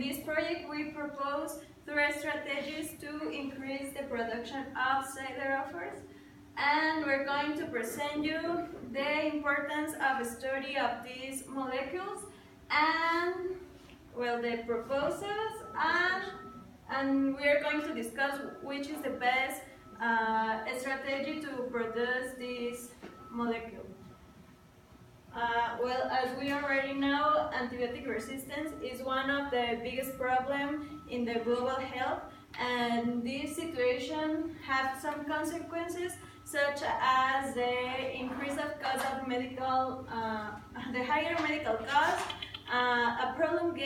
this project, we propose 3 strategies to increase the production of Siderophores, and we're going to present you the importance of study of these molecules and, well, the proposals, and we are going to discuss which is the best strategy to produce this molecule. Well, as we already know, antibiotic resistance is one of the biggest problems in the global health, and this situation has some consequences such as the increase of cost of medical, the higher medical cost, a prolonged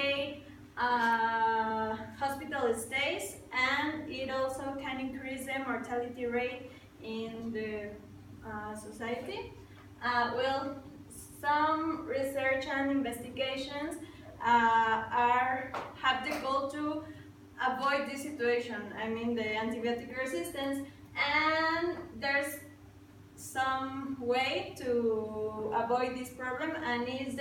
hospital stays, and it also can increase the mortality rate in the society. Well, some research and investigations have the goal to avoid this situation, I mean the antibiotic resistance, and there's some way to avoid this problem, and is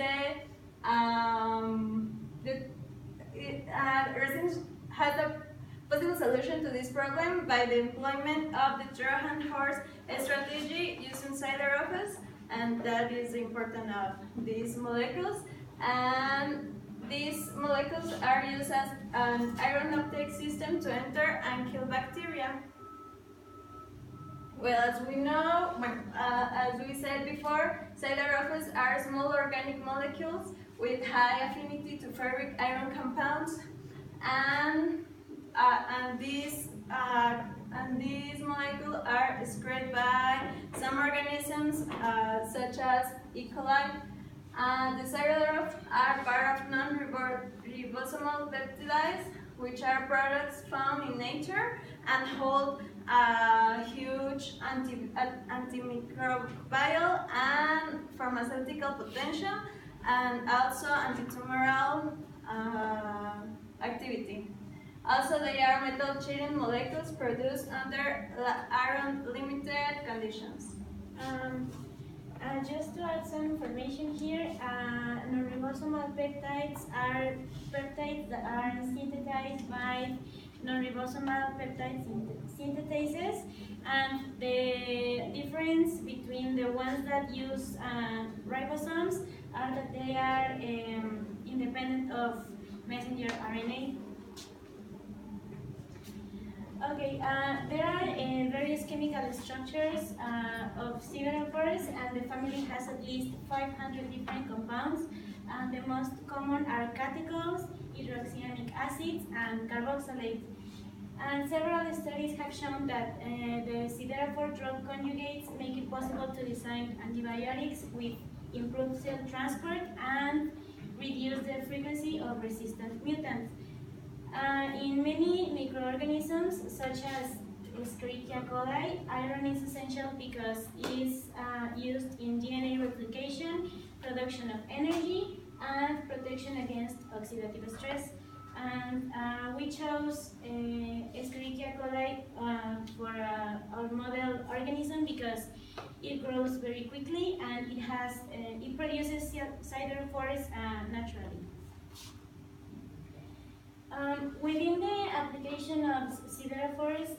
resistance has a possible solution to this problem by the employment of the Trojan horse strategy using Siderophores, and that is important of these molecules. And these molecules are used as an iron uptake system to enter and kill bacteria. Well, as we know, as we said before, Siderophores are small organic molecules with high affinity to ferric iron compounds, and these molecules are excreted by some organisms such as E. coli. The Siderophores are part of non-ribosomal peptides, which are products found in nature and hold a huge antimicrobial and pharmaceutical potential, and also antitumoral activity. Also, they are metal-cheating molecules produced under iron-limited conditions. Just to add some information here, non-ribosomal peptides are peptides that are synthesized by non-ribosomal peptide synthetases, and the difference between the ones that use ribosomes are that they are independent of messenger RNA. Okay, there are various chemical structures of Siderophores, and the family has at least 500 different compounds, and the most common are catechol, hydroxyamic acids, and carboxylate. And several studies have shown that the Siderophore drug conjugates make it possible to design antibiotics with improved cell transport and reduce the frequency of resistant mutants. In many microorganisms, such as Escherichia coli, iron is essential because it is used in DNA replication, production of energy, and protection against oxidative stress. And we chose Escherichia coli for our model organism because it grows very quickly and it produces Siderophores naturally. Within the application of Siderophores,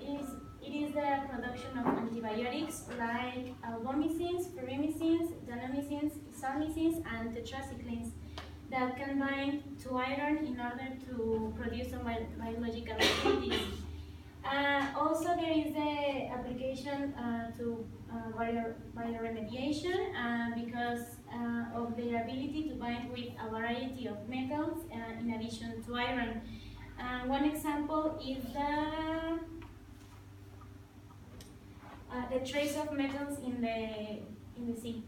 it is the production of antibiotics like albomycins, pyrimycins, danomycins, salmycins, and tetracyclines that can bind to iron in order to produce some biological activities. Also, there is the application to bioremediation because of their ability to bind with a variety of metals in addition to iron. One example is the trace of metals in the sea.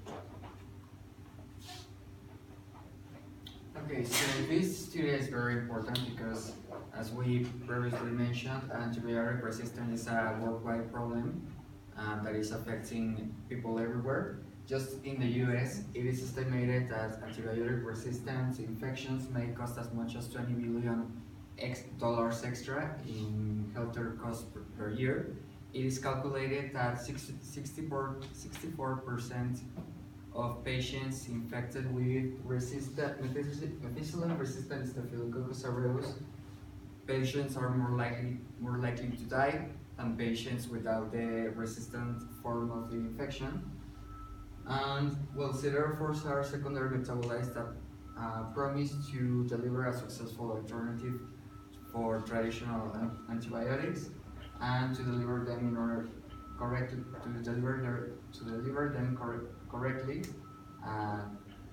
Okay, so this study is very important because, as we previously mentioned, antibiotic resistance is a worldwide problem that is affecting people everywhere. Just in the US, it is estimated that antibiotic resistance infections may cost as much as $20 billion extra in healthcare costs per year. It is calculated that 64% of patients infected with methicillin-resistant Staphylococcus aureus. Patients are more likely to die than patients without the resistant form of the infection. And well, siderophores are secondary metabolites that promise to deliver a successful alternative for traditional antibiotics, and to deliver them in order correctly correctly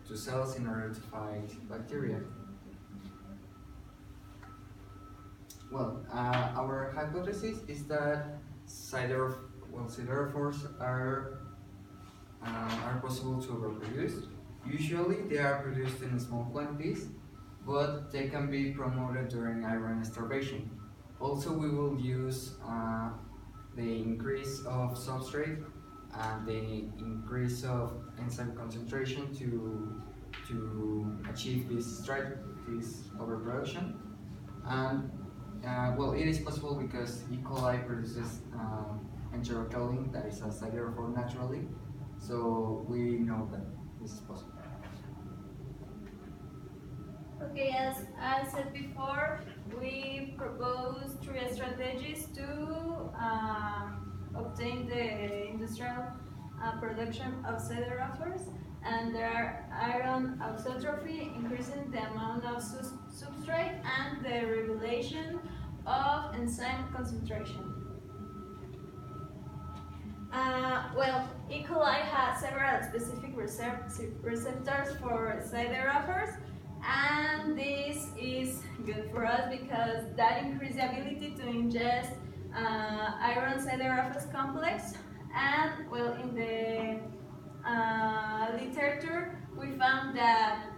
to cells in order to fight bacteria. Well, our hypothesis is that siderophores are possible to overproduce. Usually they are produced in small quantities, but they can be promoted during iron starvation. Also, we will use the increase of substrate and the increase of enzyme concentration to achieve this overproduction. And well, it is possible because E. coli produces enterocolin, that is a siderophore naturally, so we know that this is possible. Okay, as I said before, we propose three strategies to obtain the industrial production of siderophores, and there are iron auxotrophy, increasing the amount of substrate, and the regulation of enzyme concentration. Well, E. coli has several specific receptors for siderophores, and this is good for us because that increases the ability to ingest iron siderophores complex. And well, in the literature, we found that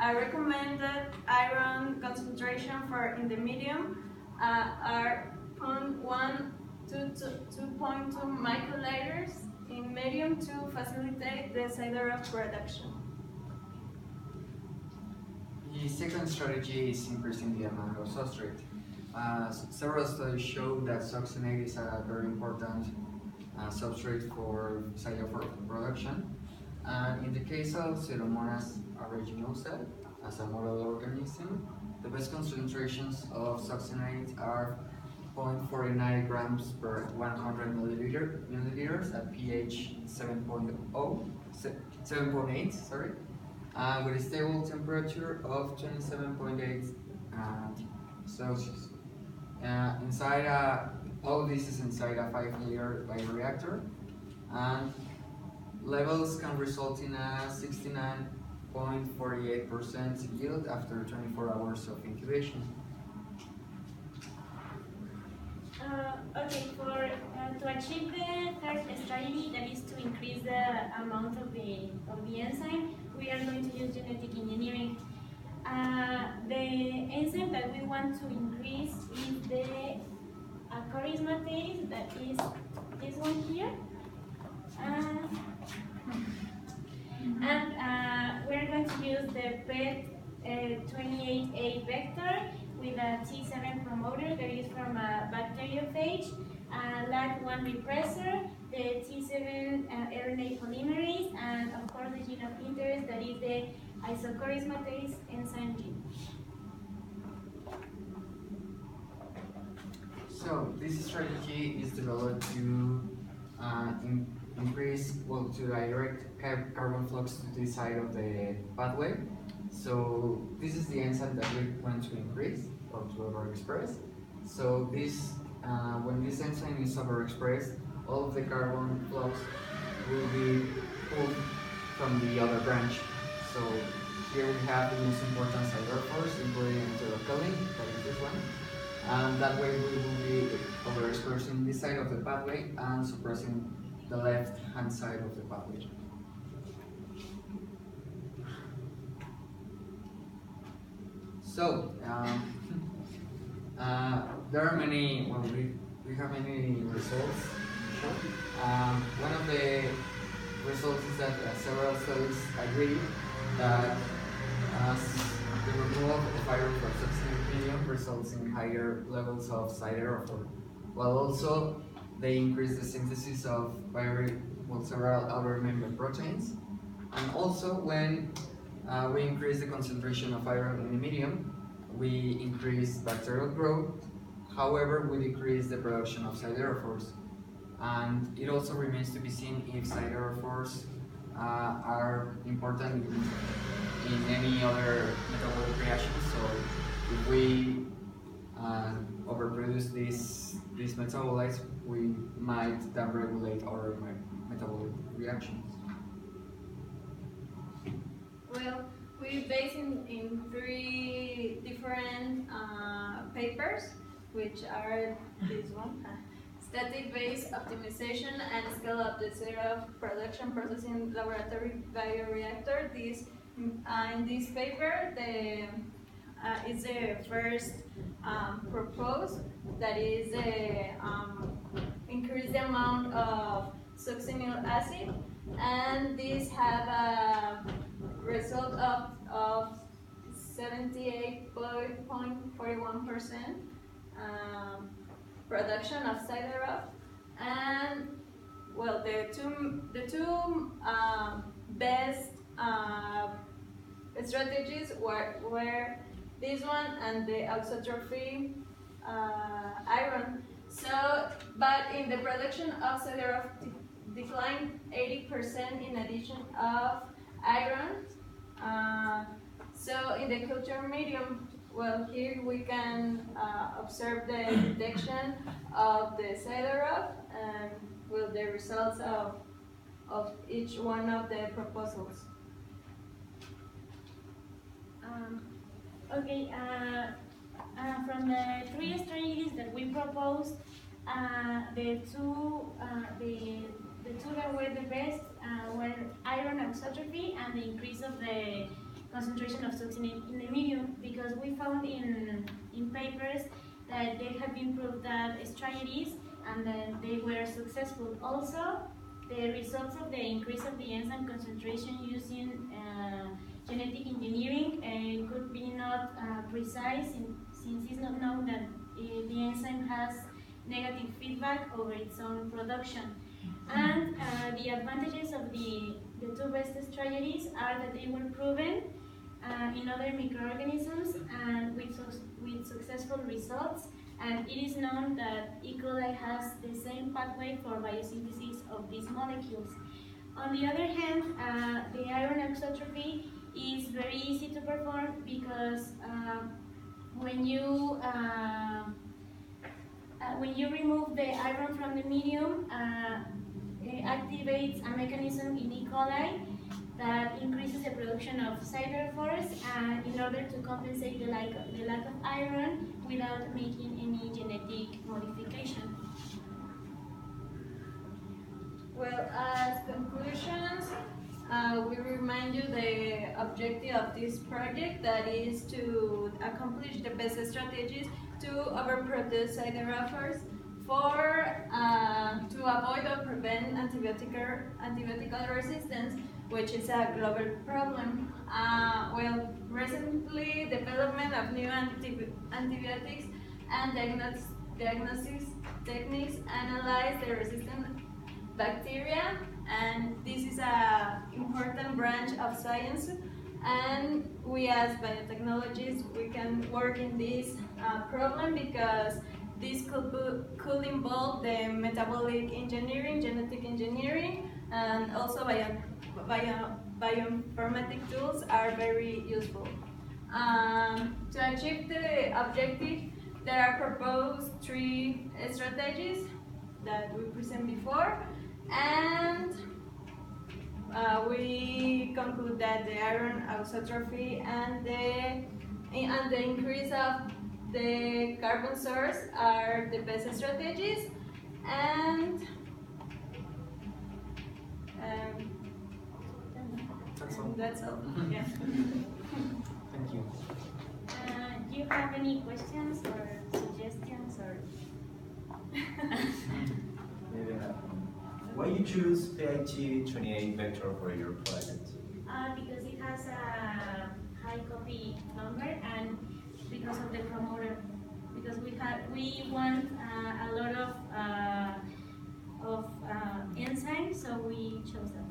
a recommended iron concentration for in the medium are 0.1 to 2.2 microliters in medium to facilitate the siderophore production. The second strategy is increasing the amount of substrate. Several studies show that succinate is a very important substrate for siderophore production. And in the case of Pseudomonas aeruginosa, as a model organism, the best concentrations of succinate are 0.49 grams per 100 milliliters at pH 7.8, sorry, with a stable temperature of 27.8 Celsius. All of this is inside a 5-liter bioreactor, and levels can result in a 69.48% yield after 24 hours of incubation. Okay, to achieve the third strategy, that is to increase the amount of the enzyme, we are going to use genetic engineering. The enzyme that we want to increase is the charismatase, that is this one here. And we're going to use the PET28A vector with a T7 promoter that is from a bacteriophage, LAT1 repressor, the T7 RNA polymerase, and of course the gene of interest, that is the isocharismatase enzyme gene. So this strategy is developed to to direct carbon flux to this side of the pathway. So this is the enzyme that we want to increase or to overexpress. So this, when this enzyme is overexpressed, all of the carbon flux will be pulled from the other branch. So here we have the most important siderophores, including enterocolin, that is this one. And that way we will be overexpressing this side of the pathway and suppressing the left-hand side of the pathway. So, there are many, well, we have many results. One of the results is that several studies agree that the removal of iron from succinate medium results in higher levels of siderophore, while also they increase the synthesis of several outer membrane proteins, And also when we increase the concentration of iron in the medium, we increase bacterial growth. However, we decrease the production of siderophores. And it also remains to be seen if siderophores are important in any other metabolic reactions. So if we overproduce these metabolites, we might downregulate our metabolic reactions. Well, we base in three different papers, which are this one. Static-based optimization and scale-up the Siderophore production processing laboratory bioreactor. In this paper, is the first proposed, that is increase the amount of succinyl acid, and this have a result of 78.41% production of Siderophore. And well, the two best strategies were this one and the auxotrophy iron. So, but in the production of Siderophore declined 80% in addition of iron. So in the culture medium, well, here we can observe the detection of the Siderophore and well, the results of each one of the proposals. Okay, from the three strategies that we proposed, the two that were the best were iron auxotrophy and the increase of the concentration of succinate in the medium, because we found in papers that they have been proved that strategies and then they were successful. Also, the results of the increase of the enzyme concentration using genetic engineering could be not precise, since it's not known that the enzyme has negative feedback over its own production. And the advantages of the two best strategies are that they were proven in other microorganisms and with successful results, and it is known that E. coli has the same pathway for biosynthesis of these molecules. On the other hand, the iron auxotrophy is very easy to perform because when you remove the iron from the medium, it activates a mechanism in E. coli that increases the production of siderophores in order to compensate the lack of iron without making any genetic modification. Well, as conclusions, we remind you the objective of this project, that is to accomplish the best strategies to overproduce siderophores to avoid or prevent antibiotic resistance, which is a global problem. Well, recently development of new antibiotics and diagnosis techniques analyze the resistant bacteria, and this is an important branch of science, and we as biotechnologists, we can work in this problem, because this could involve the metabolic engineering, genetic engineering, and also bioinformatic tools are very useful. To achieve the objective, there are proposed three strategies that we presented before, and we conclude that the iron auxotrophy and the increase of the carbon source are the best strategies, and that's all. Yeah. Thank you. Do you have any questions or suggestions or? Why you choose PIT28 vector for your project? Because it has a high copy number, and because of the promoter. Because we want a lot of enzymes, so we chose that.